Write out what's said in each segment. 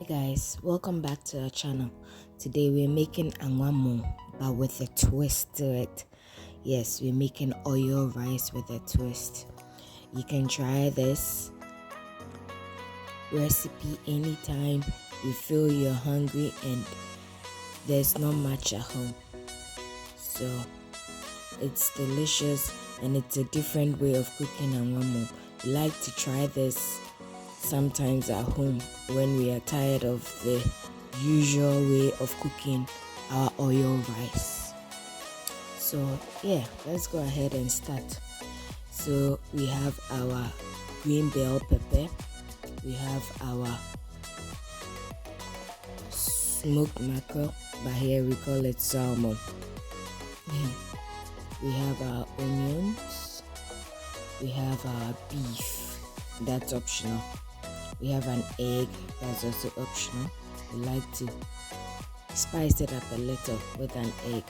Guys, welcome back to our channel. Today we're making Angwamu but with a twist to it. Yes, we're making oil rice with a twist. You can try this recipe anytime you feel you're hungry and there's not much at home. So it's delicious and it's a different way of cooking Angwamu. We like to try this sometimes at home when we are tired of the usual way of cooking our oil rice. So yeah, let's go ahead and start. So we have our green bell pepper, we have our smoked mackerel, but here we call it salmon. We have our onions, we have our beef, that's optional. We have an egg, that's also optional. We like to spice it up a little with an egg.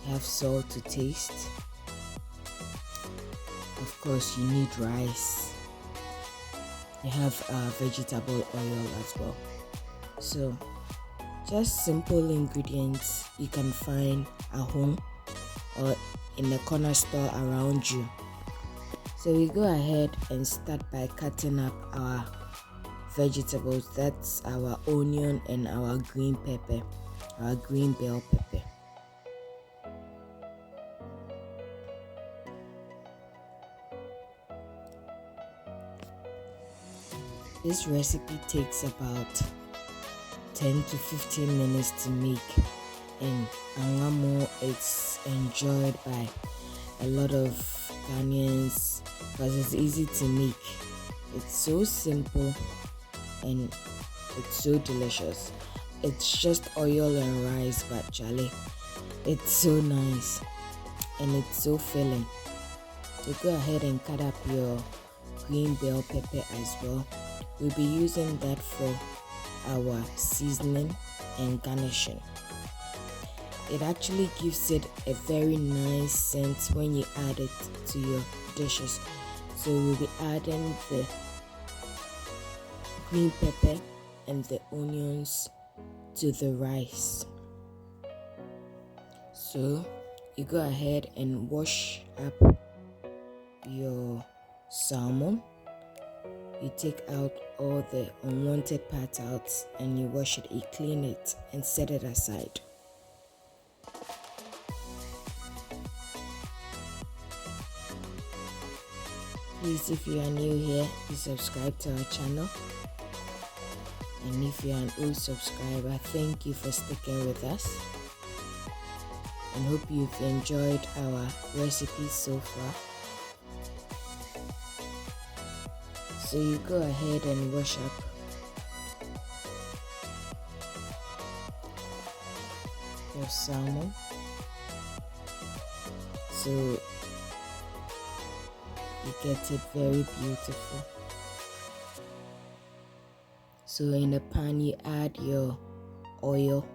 We have salt to taste. Of course, you need rice. You have vegetable oil as well. So, just simple ingredients you can find at home or in the corner store around you. So we go ahead and start by cutting up our vegetables. That's our onion and our green pepper, our green bell pepper. This recipe takes about 10 to 15 minutes to make, and Angwamu is enjoyed by a lot of Ghanaians because it's easy to make. It's so simple and it's so delicious. It's just oil and rice, but Charlie, it's so nice and it's so filling. So go ahead and cut up your green bell pepper as well. We'll be using that for our seasoning and garnishing. It actually gives it a very nice scent when you add it to your dishes. So we'll be adding the green pepper and the onions to the rice. So you go ahead and wash up your salmon. You take out all the unwanted parts out and you wash it, you clean it and set it aside. Please, if you are new here, please subscribe to our channel. And if you are an old subscriber, thank you for sticking with us. And hope you've enjoyed our recipes so far. So you go ahead and wash up your salmon. So you get it very beautiful. So in the pan you add your oil.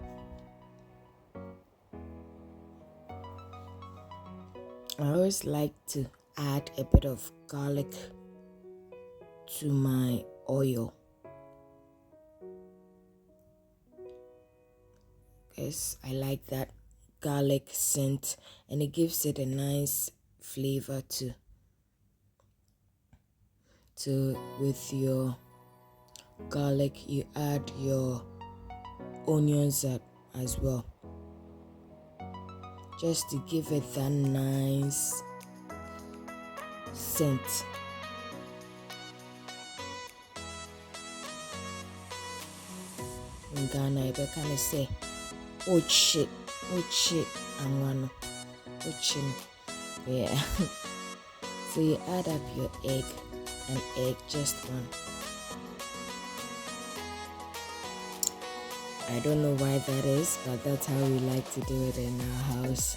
I always like to add a bit of garlic to my oil because I like that garlic scent and it gives it a nice flavor too. So with your garlic you add your onions up as well, just to give it that nice scent. In Ghana you kind of say oh shit, Angwanu, yeah. So you add up your egg, an egg, just one. I don't know why that is, but that's how we like to do it in our house,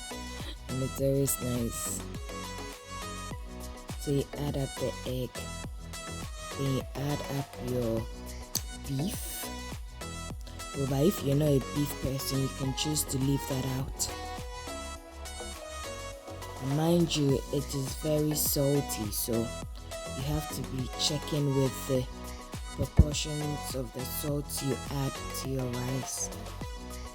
and it's always nice. So you add up the egg, then you add up your beef. Well, but if you're not a beef person, you can choose to leave that out. And mind you, it is very salty, so you have to be checking with the proportions of the salt you add to your rice.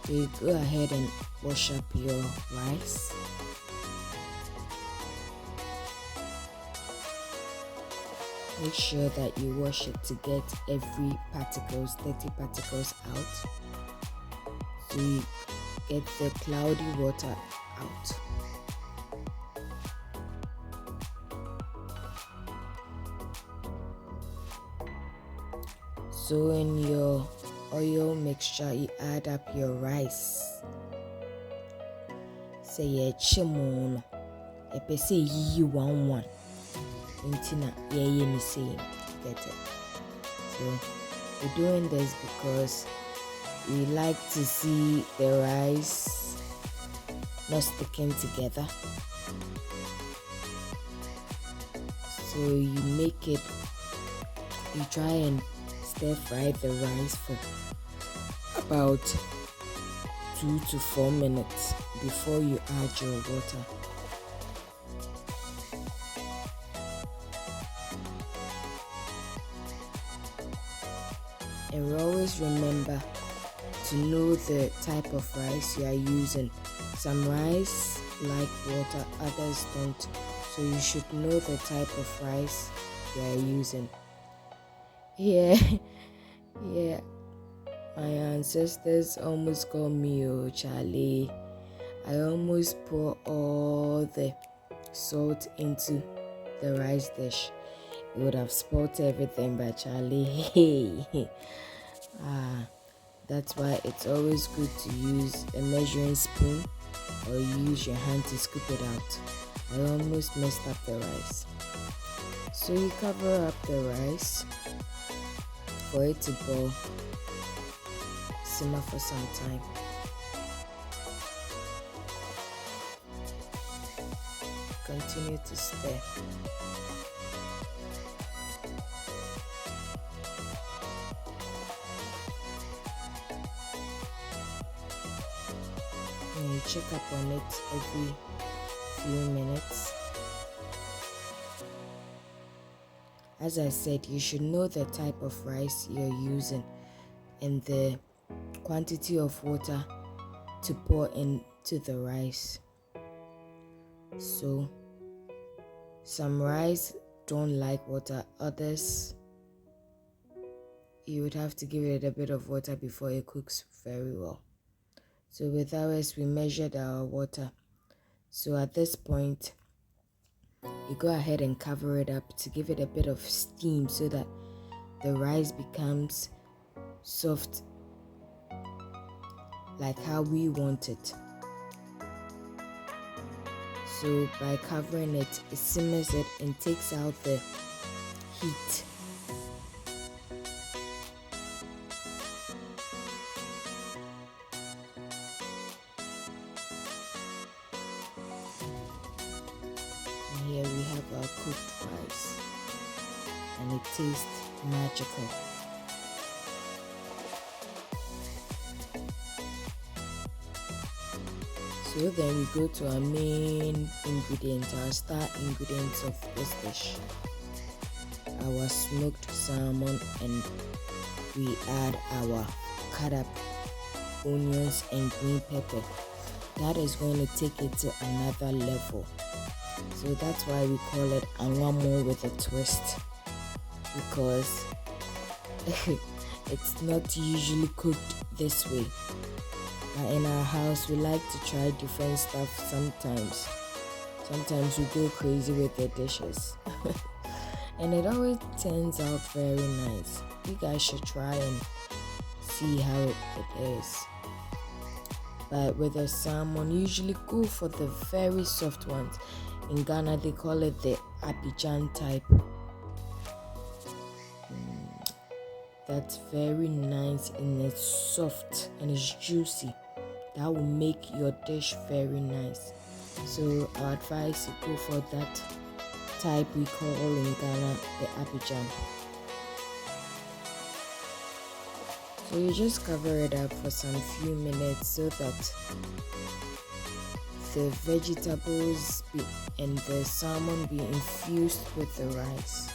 So you go ahead and wash up your rice. Make sure that you wash it to get every dirty particles out. So you get the cloudy water out. So in your oil mixture, you add up your rice. Say ye chimono. Epe say yi 1-1. Intina ye ni saying. Get it? So we're doing this because we like to see the rice not sticking together. So you try and stir fry the rice for about 2 to 4 minutes before you add your water. And always remember to know the type of rice you are using. Some rice like water, others don't. So you should know the type of rice you are using. Yeah, my ancestors almost got me, oh Charlie. I almost pour all the salt into the rice dish. It would have spoiled everything, but Charlie, hey. That's why it's always good to use a measuring spoon or use your hand to scoop it out. I almost messed up the rice. So you cover up the rice for it to boil, simmer for some time. Continue to stir. And you check up on it every few minutes. As I said, you should know the type of rice you're using and the quantity of water to pour into the rice. So, some rice don't like water, others you would have to give it a bit of water before it cooks very well. So with ours, we measured our water. So at this point, you go ahead and cover it up to give it a bit of steam so that the rice becomes soft like how we want it. So by covering it, it simmers it and takes out the heat. And here we have our cooked rice, and it tastes magical. So then we go to our main ingredient, our star ingredients of this dish. Our smoked salmon, and we add our cut up onions and green pepper. That is going to take it to another level. So that's why we call it Angwamu with a twist, because it's not usually cooked this way. But in our house, we like to try different stuff sometimes. Sometimes we go crazy with the dishes. And it always turns out very nice. You guys should try and see how it is. But with the salmon, usually go for the very soft ones. In Ghana, they call it the Abidjan type. That's very nice and it's soft and it's juicy. That will make your dish very nice. So I advise you go for that type we call in Ghana the Abidjan. So you just cover it up for some few minutes so that the vegetables and the salmon be infused with the rice.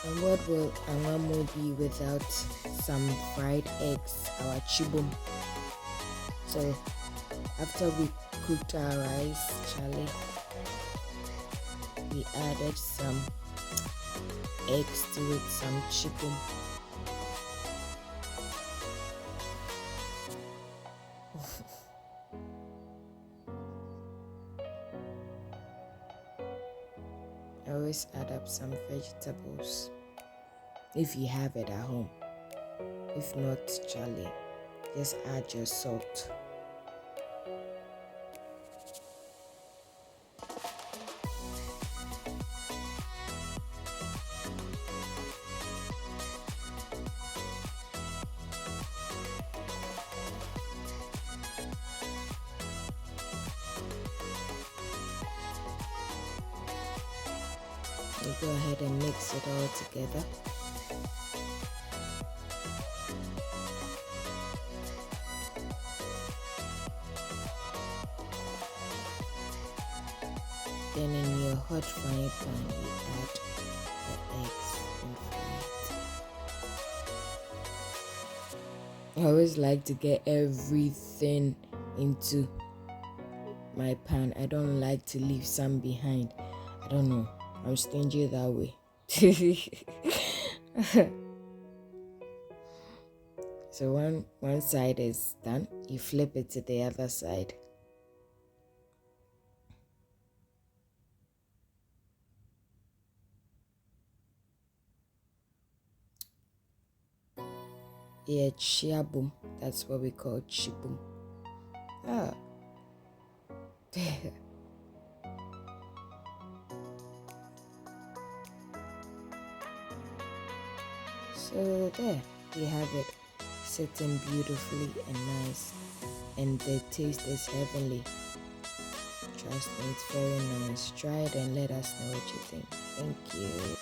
And what will Angwamu be without some fried eggs, our chibum? So after we cooked our rice, Charlie, we added some eggs to it, some chibum. I always add up some vegetables if you have it at home. If not, Charlie, just add your salt. You go ahead and mix it all together. Then in your hot frying pan, you add the eggs and fry it. I always like to get everything into my pan. I don't like to leave some behind. I don't know. I'm stingy that way. So one side is done, you flip it to the other side. Yeah, chiabum. That's what we call chibum. Ah. So there, we have it, sitting beautifully and nice, and the taste is heavenly. Trust me, it's very nice. Try it and let us know what you think. Thank you.